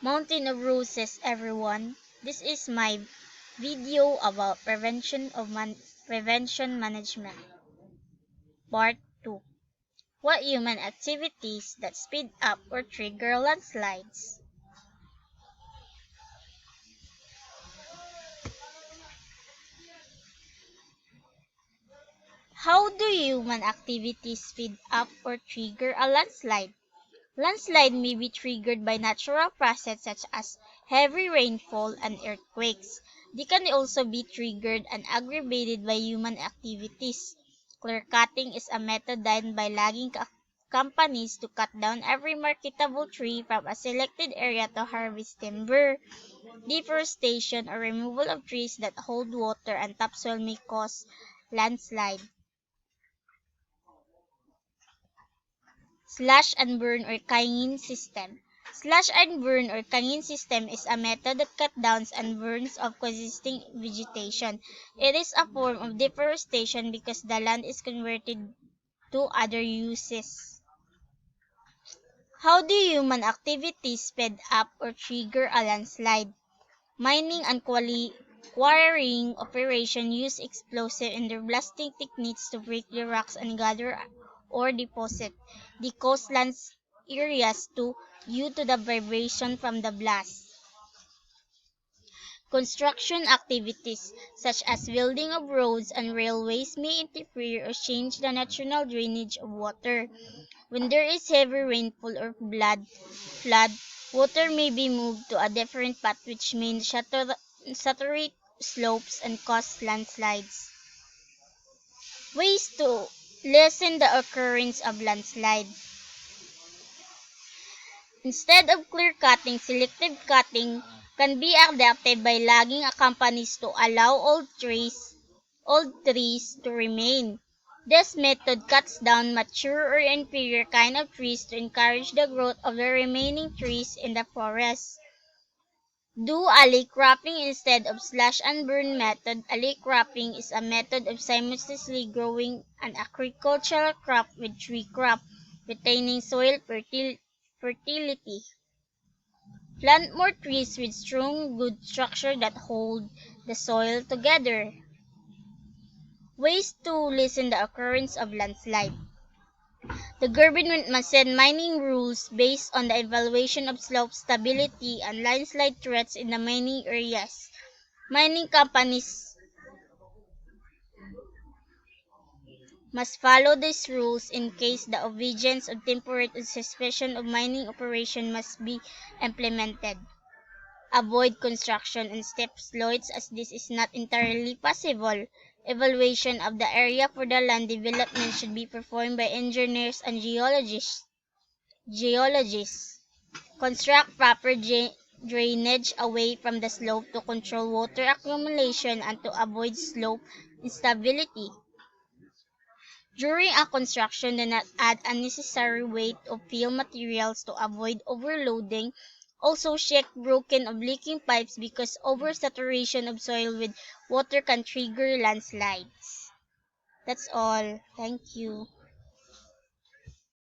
Mountain of Roses, everyone. This is my video about prevention management. Part 2. What human activities that speed up or trigger landslides? How do human activities speed up or trigger a landslide? Landslide may be triggered by natural processes such as heavy rainfall and earthquakes. They can also be triggered and aggravated by human activities. Clear cutting is a method done by logging companies to cut down every marketable tree from a selected area to harvest timber. Deforestation or removal of trees that hold water and topsoil may cause landslide. Slash and burn or cayenne system. Slash and burn or cayenne system is a method that cuts down and burns off coexisting vegetation. It is a form of deforestation because the land is converted to other uses. How do human activities speed up or trigger a landslide? Mining and quarrying operation use explosive and blasting techniques to break the rocks and gather or deposit the coastlands areas due to the vibration from the blast. Construction activities such as building of roads and railways may interfere or change the natural drainage of water. When there is heavy rainfall or flood, water may be moved to a different path which may saturate slopes and cause landslides. Ways to lessen the occurrence of landslide. Instead of clear cutting, selective cutting can be adapted by logging companies to allow old trees to remain. This method cuts down mature or inferior kind of trees to encourage the growth of the remaining trees in the forest. Do alley cropping instead of slash and burn method. Alley cropping is a method of simultaneously growing an agricultural crop with tree crop, retaining soil fertility. Plant more trees with strong good structure that hold the soil together. Ways to lessen the occurrence of landslide. The government must set mining rules based on the evaluation of slope stability and landslide threats in the mining areas. Mining companies must follow these rules in case the obedience of temporary suspension of mining operation must be implemented. Avoid construction on steep slopes as this is not entirely possible. Evaluation of the area for the land development should be performed by engineers and geologists. Construct proper drainage away from the slope to control water accumulation and to avoid slope instability. During a construction, do not add unnecessary weight of fill materials to avoid overloading. Also check broken or leaking pipes because oversaturation of soil with water can trigger landslides. That's all. Thank you.